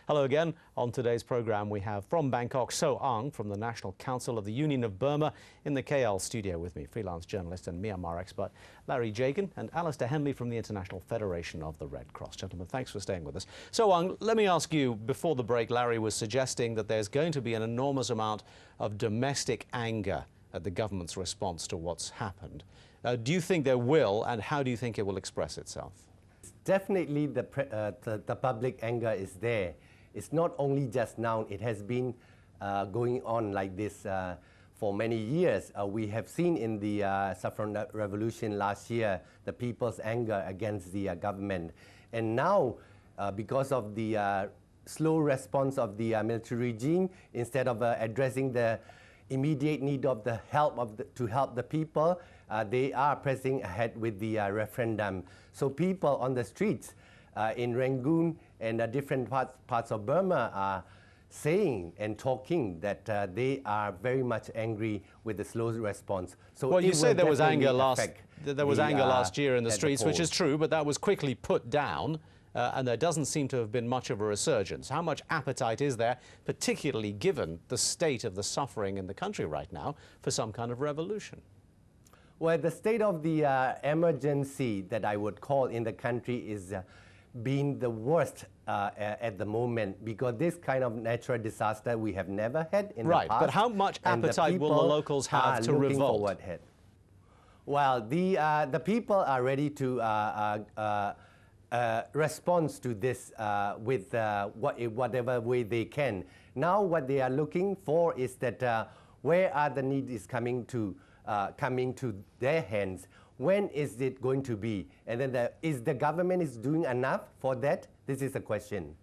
Hello again. On today's program, we have from Bangkok, So Ang from the National Council of the Union of Burma in the KL studio with me, freelance journalist and Myanmar expert Larry Jagan and Alistair Henley from the International Federation of the Red Cross. Gentlemen, thanks for staying with us. So Ang, let me ask you, before the break, Larry was suggesting that there's going to be an enormous amount of domestic anger at the government's response to what's happened. Do you think there will, and how do you think it will express itself? Definitely the public anger is there. It's not only just now, it has been going on like this for many years. We have seen in the saffron revolution last year, the people's anger against the government. And now, because of the slow response of the military regime, instead of addressing the immediate need of the help to help the people, they are pressing ahead with the referendum. So people on the streets in Rangoon and different parts of Burma are saying and talking that they are very much angry with the slow response. So well, you say there was anger last year in the streets, which is true, but that was quickly put down. And there doesn't seem to have been much of a resurgence. How much appetite is there, particularly given the state of the suffering in the country right now, for some kind of revolution? Well, the state of the emergency that I would call in the country is being the worst at the moment, because this kind of natural disaster we have never had in the past. Right, but how much appetite will the locals have to revolt? Well, the people are ready to response to this with whatever way they can. Now what they are looking for is that where are the needs coming to their hands? When is it going to be? And then is the government is doing enough for that? This is the question.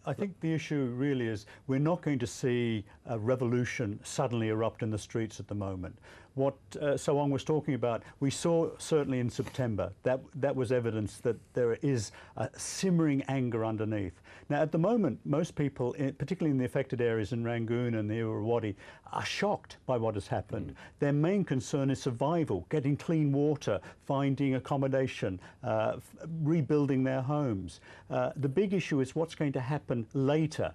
I think the issue really is we're not going to see a revolution suddenly erupt in the streets at the moment. What So Ang was talking about, we saw certainly in September, that was evidence that there is a simmering anger underneath. Now at the moment, most people, particularly in the affected areas in Rangoon and the Irrawaddy, are shocked by what has happened. Their main concern is survival, getting clean water, finding accommodation, rebuilding their homes. The big issue is what's going to happen later.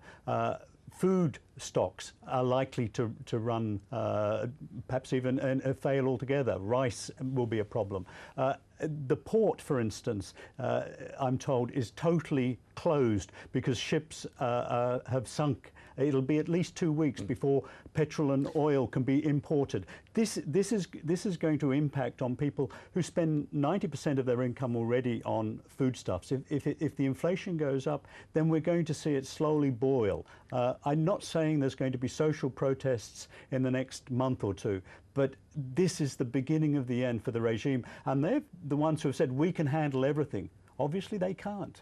Food stocks are likely to run, perhaps even fail altogether. Rice will be a problem. The port, for instance, I'm told, is totally closed because ships have sunk. It'll be at least 2 weeks before petrol and oil can be imported. This is going to impact on people who spend 90% of their income already on foodstuffs. If the inflation goes up, then we're going to see it slowly boil. I'm not saying there's going to be social protests in the next month or two, but this is the beginning of the end for the regime. And they're the ones who have said, we can handle everything. Obviously, they can't.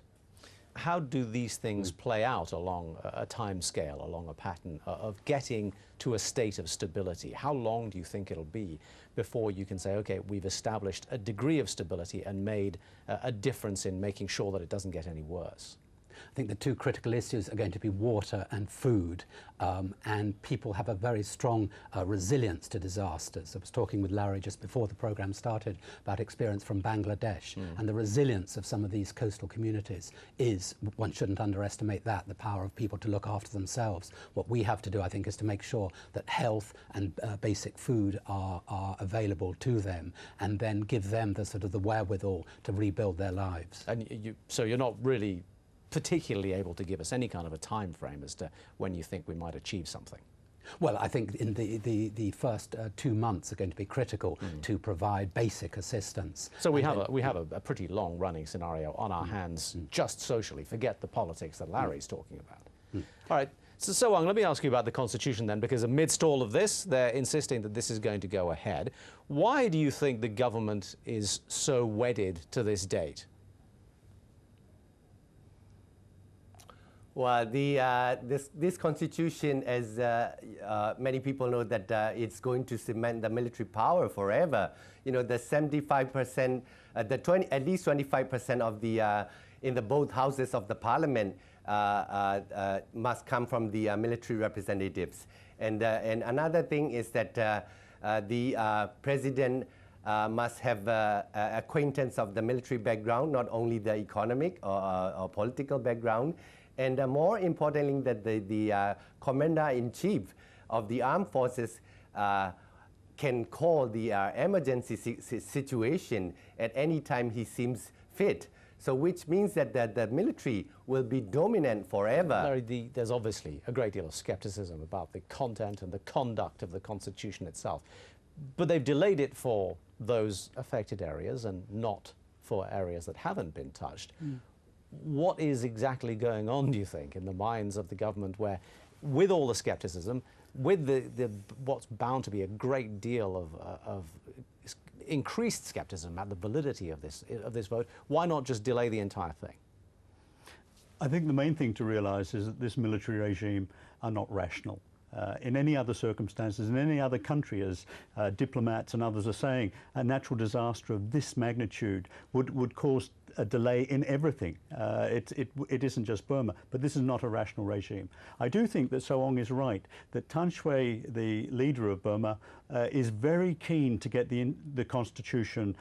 How do these things play out along a time scale, along a pattern of getting to a state of stability? How long do you think it'll be before you can say, okay, we've established a degree of stability and made a difference in making sure that it doesn't get any worse? I think the two critical issues are going to be water and food, and people have a very strong resilience to disasters. I was talking with Larry just before the program started about experience from Bangladesh, and the resilience of some of these coastal communities is, one shouldn't underestimate that, the power of people to look after themselves. What we have to do, I think, is to make sure that health and basic food are available to them, and then give them the sort of the wherewithal to rebuild their lives. And so you're not really particularly able to give us any kind of a time frame as to when you think we might achieve something? Well, I think in the first 2 months are going to be critical to provide basic assistance. So we have a pretty long-running scenario on our hands, just socially. Forget the politics that Larry's talking about. All right. So Ang, let me ask you about the Constitution then, because amidst all of this, they're insisting that this is going to go ahead. Why do you think the government is so wedded to this date? Well, this constitution, as many people know, that it's going to cement the military power forever. You know, the 75%, at least 25% of the in the both houses of the parliament must come from the military representatives. And another thing is that the president must have acquaintance of the military background, not only the economic or political background. And more importantly, that the commander-in-chief of the armed forces can call the emergency situation at any time he seems fit. So which means that the military will be dominant forever. Larry, there's obviously a great deal of skepticism about the content and the conduct of the Constitution itself. But they've delayed it for those affected areas and not for areas that haven't been touched. What is exactly going on, do you think, in the minds of the government where, with all the skepticism, with what's bound to be a great deal of increased skepticism at the validity of this vote, why not just delay the entire thing? I think the main thing to realize is that this military regime are not rational. In any other circumstances, in any other country, as diplomats and others are saying, a natural disaster of this magnitude would cause a delay in everything. It isn't just Burma, but this is not a rational regime. I do think that Soong is right, that Than Shwe, the leader of Burma, is very keen to get the constitution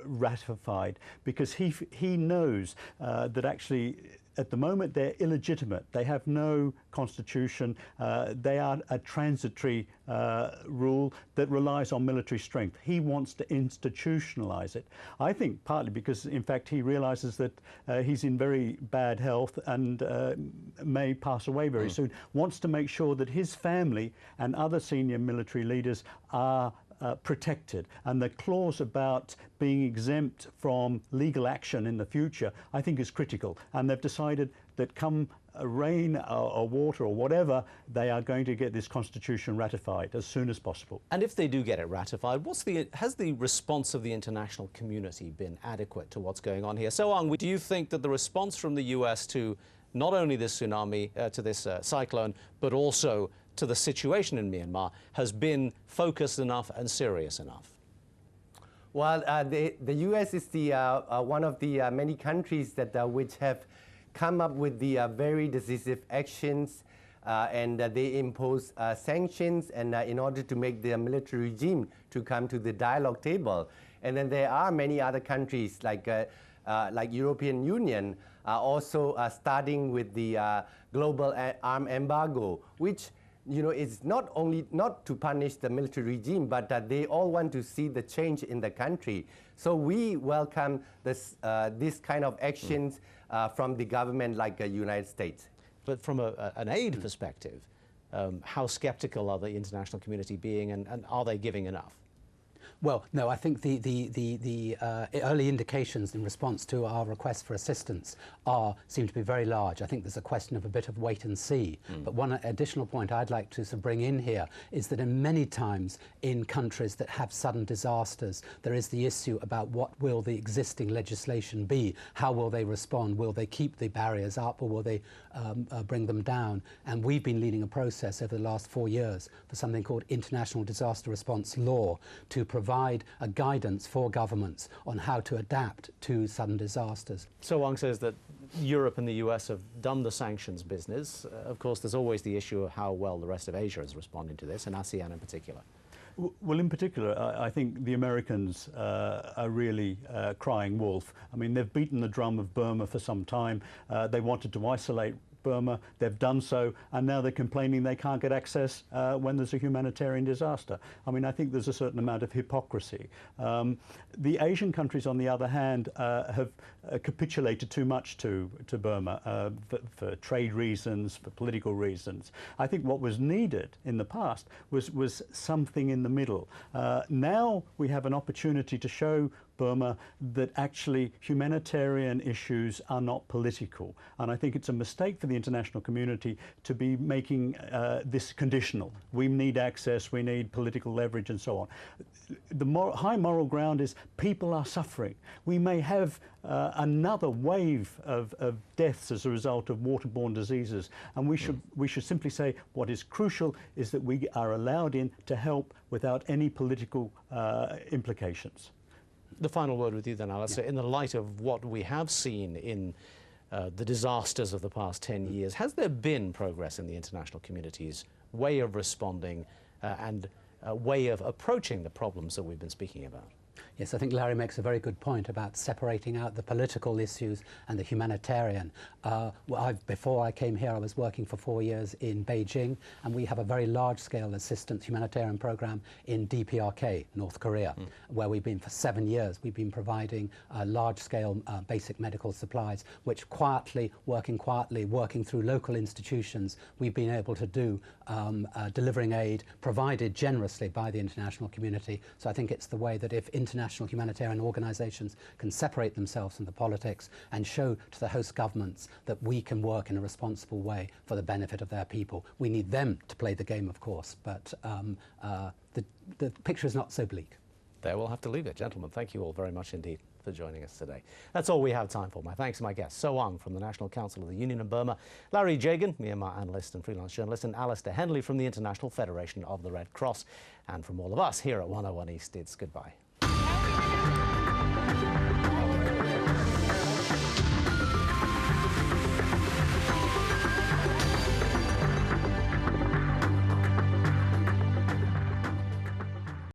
ratified, because he knows that actually at the moment they're illegitimate. They have no constitution. They are a transitory rule that relies on military strength. He wants to institutionalize it. I think partly because, in fact, he realizes that he's in very bad health and may pass away very soon. Wants to make sure that his family and other senior military leaders are protected, and the clause about being exempt from legal action in the future, I think, is critical. And they've decided that come rain or water or whatever, they are going to get this constitution ratified as soon as possible. And if they do get it ratified, has the response of the international community been adequate to what's going on here? Soong, do you think that the response from the US to not only this tsunami, to this cyclone, but also to the situation in Myanmar has been focused enough and serious enough? Well, the U.S. is one of the many countries that which have come up with the very decisive actions, and they impose sanctions and in order to make the military regime to come to the dialogue table. And then there are many other countries like European Union also starting with the global arm embargo, which it's not only not to punish the military regime, but they all want to see the change in the country. So we welcome this kind of actions from the government like the United States. But from an aid perspective, how skeptical are the international community being, and are they giving enough? Well, no, I think the early indications in response to our request for assistance seem to be very large. I think there's a question of a bit of wait and see. But one additional point I'd like to bring in here is that in many times in countries that have sudden disasters, there is the issue about what will the existing legislation be? How will they respond? Will they keep the barriers up, or will they bring them down? And we've been leading a process over the last 4 years for something called International Disaster Response Law to provide a guidance for governments on how to adapt to sudden disasters. Soong says that Europe and the US have done the sanctions business. Of course, there's always the issue of how well the rest of Asia is responding to this, and ASEAN in particular. Well, in particular, I think the Americans are really crying wolf. I mean, they've beaten the drum of Burma for some time. They wanted to isolate Burma, they've done so, and now they're complaining they can't get access when there's a humanitarian disaster. I mean, I think there's a certain amount of hypocrisy. The Asian countries, on the other hand, have capitulated too much to Burma for trade reasons, for political reasons. I think what was needed in the past was something in the middle. Now we have an opportunity to show Burma that actually humanitarian issues are not political. And I think it's a mistake for the international community to be making this conditional. We need access, we need political leverage, and so on. The high moral ground is people are suffering. We may have another wave of deaths as a result of waterborne diseases, and we should simply say what is crucial is that we are allowed in to help without any political implications. The final word with you then, Alistair. In the light of what we have seen in the disasters of the past 10 years, has there been progress in the international community's way of responding and way of approaching the problems that we've been speaking about? Yes, I think Larry makes a very good point about separating out the political issues and the humanitarian. Before I came here, I was working for 4 years in Beijing, and we have a very large-scale assistance humanitarian program in DPRK, North Korea, where we've been for 7 years. We've been providing large-scale basic medical supplies, which working through local institutions, we've been able to do delivering aid provided generously by the international community. So I think it's the way that if international humanitarian organizations can separate themselves from the politics and show to the host governments that we can work in a responsible way for the benefit of their people. We need them to play the game, of course, but the picture is not so bleak. There we'll have to leave it. Gentlemen, thank you all very much indeed for joining us today. That's all we have time for. My thanks to my guests, So Ang from the National Council of the Union of Burma, Larry Jagan, Myanmar analyst and freelance journalist, and Alistair Henley from the International Federation of the Red Cross. And from all of us here at 101 East, it's goodbye.